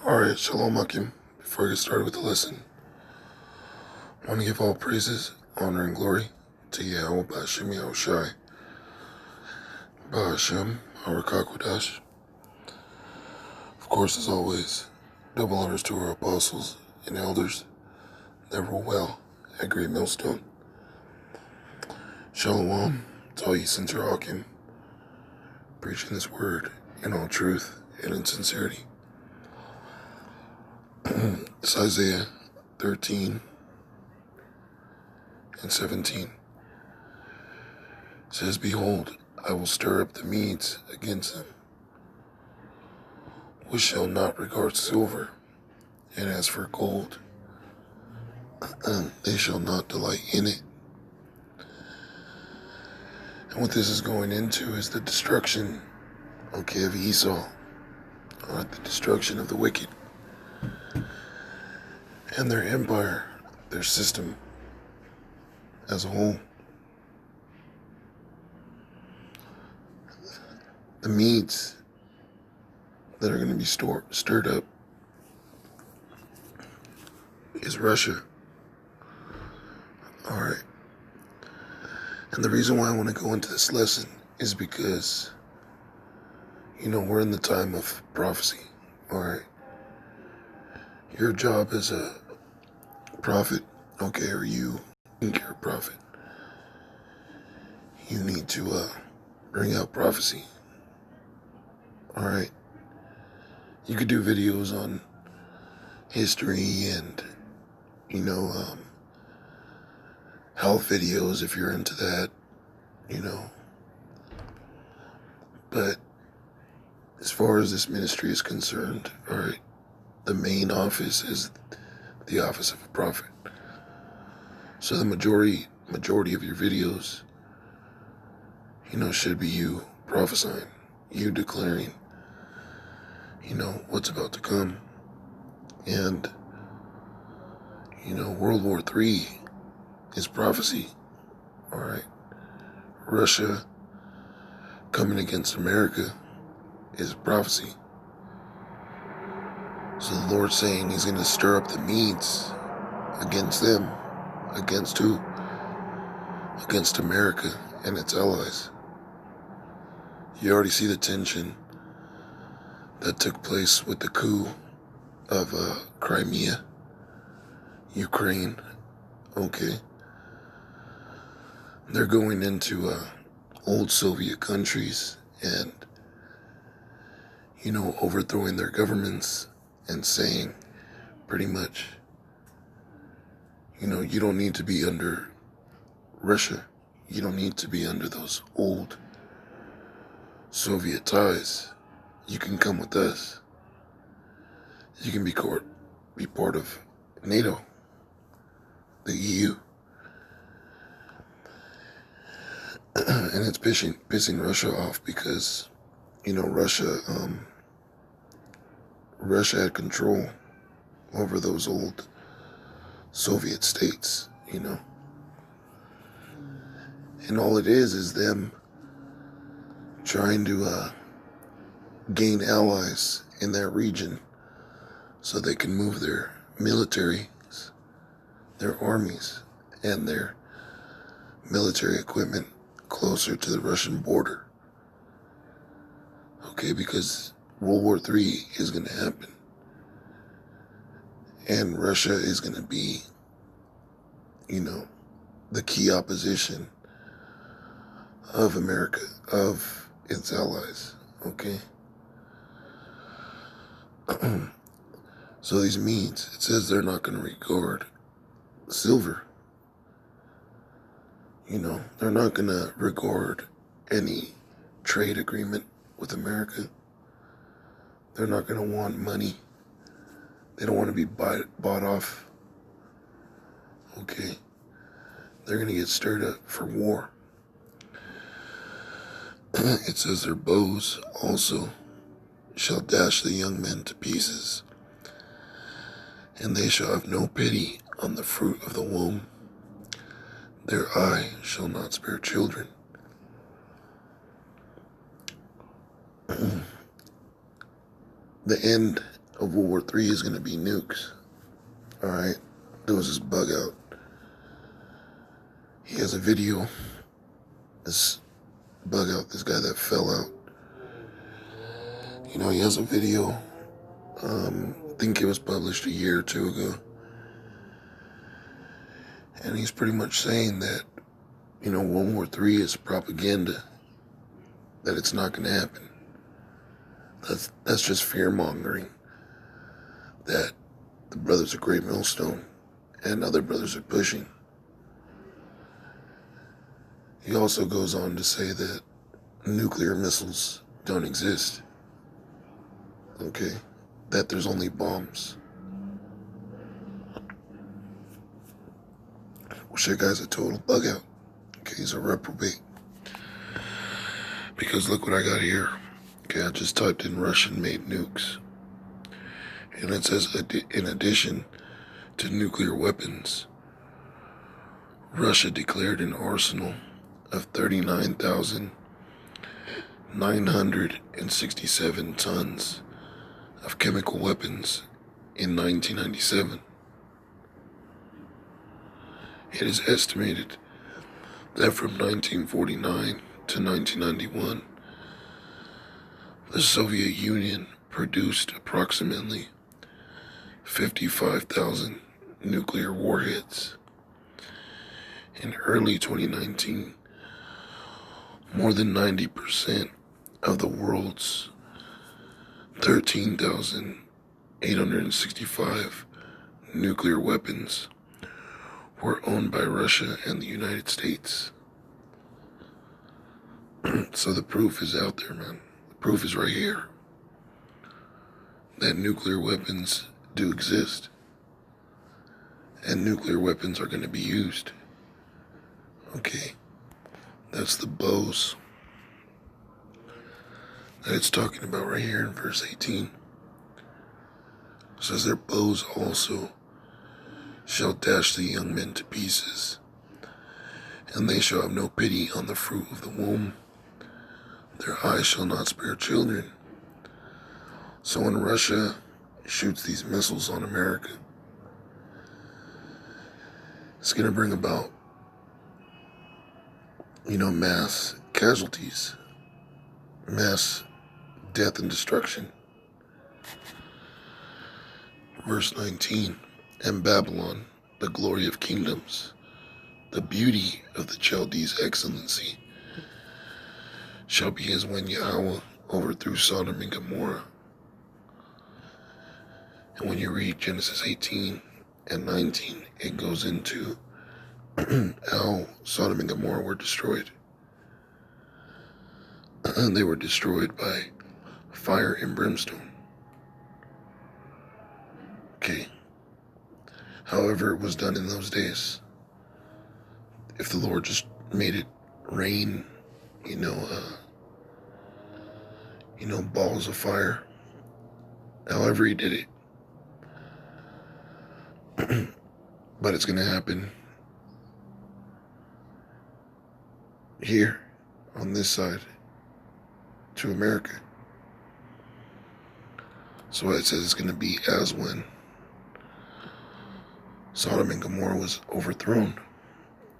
Alright, Shalom Akim. Before I get started with the lesson, I want to give all praises, honor, and glory to Yahweh Ba'Shem Yahushai, Ba'Shem, our Kakwadash. Of course, as always, double honors to our apostles and elders that rule well at Great Millstone. Shalom to all ye sincere Akim, preaching this word in all truth and in sincerity. It's Isaiah 13 and 17. It says, Behold, I will stir up the Medes against them, which shall not regard silver, and as for gold, they shall not delight in it. And what this is going into is the destruction, of Esau, the destruction of the wicked, and their empire, their system as a whole. The Medes that are going to be stirred up is Russia. Alright. And the reason why I want to go into this lesson is because, we're in the time of prophecy. Alright. Your job as a prophet, or you think you're a prophet, you need to bring out prophecy. Alright. You could do videos on history and, health videos if you're into that, But as far as this ministry is concerned, alright, the main office is the office of a prophet. So the majority of your videos, should be you prophesying, you declaring, what's about to come. And, World War III is prophecy. Alright. Russia coming against America is prophecy. So the Lord's saying he's going to stir up the Medes against them. Against who? Against America and its allies. You already see the tension that took place with the coup of Crimea, Ukraine. Okay. They're going into old Soviet countries and, overthrowing their governments and saying pretty much, you don't need to be under Russia. You don't need to be under those old Soviet ties. You can come with us. You can be part of NATO, the EU. And it's pissing Russia off because, Russia had control over those old Soviet states, And all it is them trying to gain allies in that region so they can move their militaries, their armies, and their military equipment closer to the Russian border. Okay, because World War III is going to happen. And Russia is going to be, the key opposition of America, of its allies. Okay? So these Medes, it says they're not going to regard silver. They're not going to regard any trade agreement with America. They're not going to want money. They don't want to be bought off. Okay. They're going to get stirred up for war. It says their bows also shall dash the young men to pieces, and they shall have no pity on the fruit of the womb. Their eye shall not spare children. The end of World War III is going to be nukes. Alright? There was this bug out. He has a video. This bug out, this guy that fell out. You know, he has a video. I think it was published a year or two ago. And he's pretty much saying that, you know, World War III is propaganda. That it's not going to happen. That's just fear-mongering. That the brothers of Great Millstone and other brothers are pushing. He also goes on to say that nuclear missiles don't exist. Okay? That there's only bombs. Which that guy's a total bug out. Okay, he's a reprobate. Because look what I got here. Okay, I just typed in Russian-made nukes. And it says, in addition to nuclear weapons, Russia declared an arsenal of 39,967 tons of chemical weapons in 1997. It is estimated that from 1949 to 1991, the Soviet Union produced approximately 55,000 nuclear warheads. In early 2019, more than 90% of the world's 13,865 nuclear weapons were owned by Russia and the United States. So the proof is out there, man. The proof is right here. That nuclear weapons do exist. And nuclear weapons are going to be used. Okay. That's the bows that it's talking about right here in verse 18. It says their bows also shall dash the young men to pieces, and they shall have no pity on the fruit of the womb. Their eyes shall not spare children. So when Russia shoots these missiles on America, it's going to bring about, you know, mass casualties, mass death and destruction. Verse 19, and Babylon, the glory of kingdoms, the beauty of the Chaldees' excellency, shall be as when Yahweh overthrew Sodom and Gomorrah. And when you read Genesis 18 and 19, it goes into how Sodom and Gomorrah were destroyed. And they were destroyed by fire and brimstone. Okay. However it was done in those days. If the Lord just made it rain, balls of fire. However he did it. But it's going to happen here on this side to America. So it says it's going to be as when Sodom and Gomorrah was overthrown.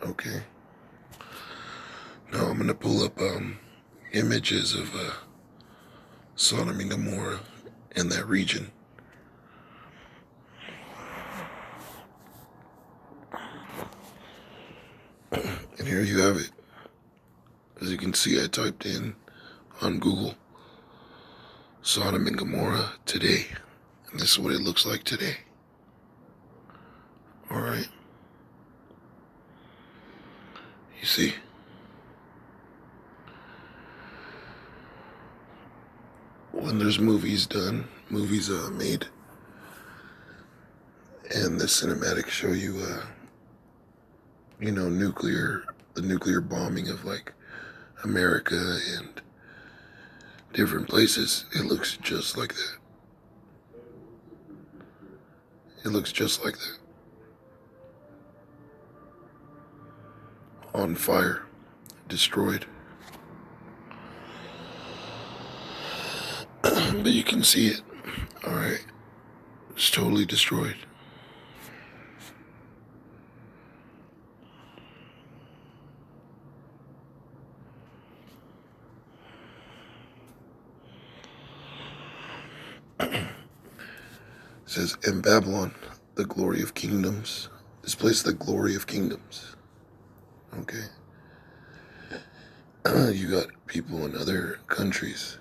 Okay. Now I'm going to pull up images of Sodom and Gomorrah in that region. And here you have it. As you can see, I typed in on Google Sodom and Gomorrah today. And this is what it looks like today. Alright. You see? When there's movies done, movies made, and the cinematics show you, the nuclear bombing of like America and different places, it looks just like that. It looks just like that. On fire, destroyed. But you can see it. Alright. It's totally destroyed. It says, in Babylon, the glory of kingdoms. This place, the glory of kingdoms. Okay. You got people in other countries.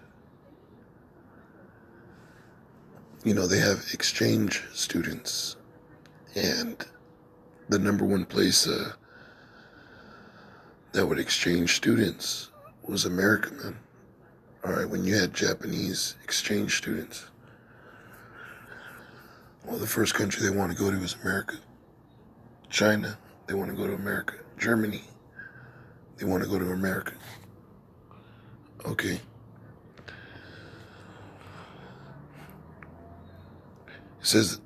You know, they have exchange students. And the number one place that would exchange students was America, man. All right, when you had Japanese exchange students, well, the first country they want to go to is America. China, they want to go to America. Germany, they want to go to America. Okay. It says,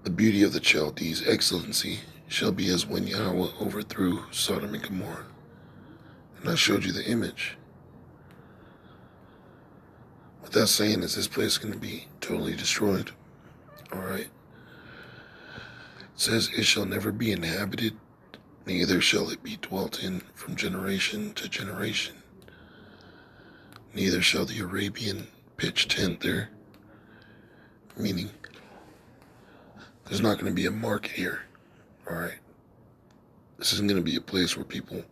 the beauty of the Chaldees' excellency shall be as when Yahweh overthrew Sodom and Gomorrah. And I showed you the image. What that's saying is this place is going to be totally destroyed. Alright? It says, it shall never be inhabited, neither shall it be dwelt in from generation to generation. Neither shall the Arabian pitch tent there. Meaning, there's not going to be a market here. Alright? This isn't going to be a place where people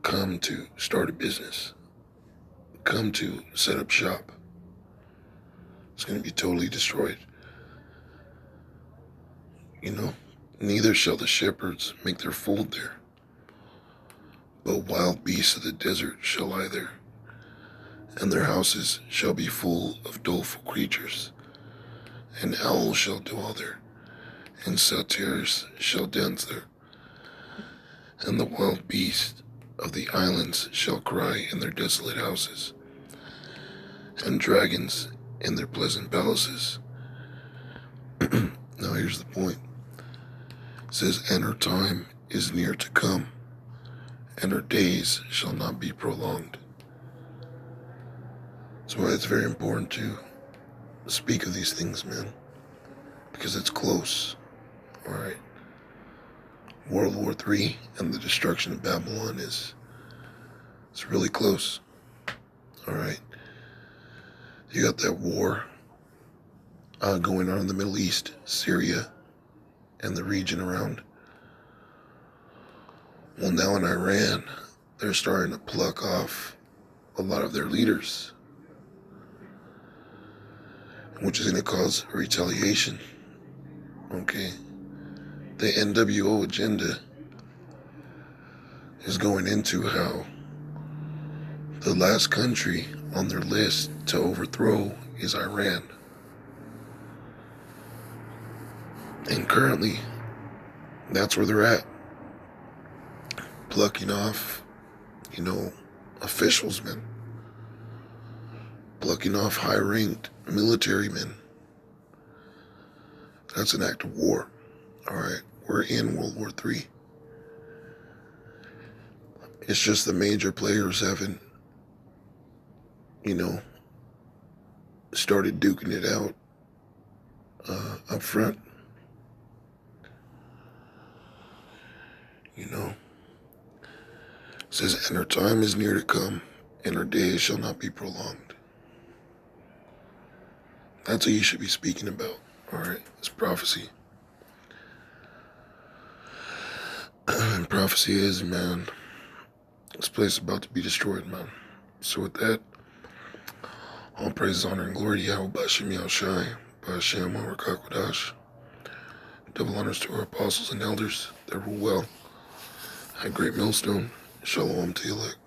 come to start a business, come to set up shop. It's going to be totally destroyed. You know, neither shall the shepherds make their fold there, but wild beasts of the desert shall lie there, and their houses shall be full of doleful creatures, and owls shall dwell there, and satyrs shall dance there, and the wild beasts of the islands shall cry in their desolate houses, and dragons in their pleasant palaces. Now here's the point. It says, and her time is near to come, and her days shall not be prolonged. That's why it's very important to speak of these things, man, because it's close. Alright? World War III and the destruction of Babylon it's really close. Alright? You got that war going on in the Middle East, Syria, and the region around. Well, now in Iran, they're starting to pluck off a lot of their leaders, which is going to cause retaliation. Okay? The NWO agenda is going into how the last country on their list to overthrow is Iran. And currently, that's where they're at. Plucking off, officials, man. Plucking off high-ranked military men. That's an act of war. Alright, we're in World War III. It's just the major players haven't, started duking it out up front. It says, and her time is near to come, and her days shall not be prolonged. That's what you should be speaking about, alright? It's prophecy. And prophecy is, man, this place is about to be destroyed, man. So with that, all praise, honor, and glory to Yahweh B'Shem Yahushai, B'Shem Harakakadash. Double honors to our apostles and elders that rule well at Great Millstone. Shalom to you, elect.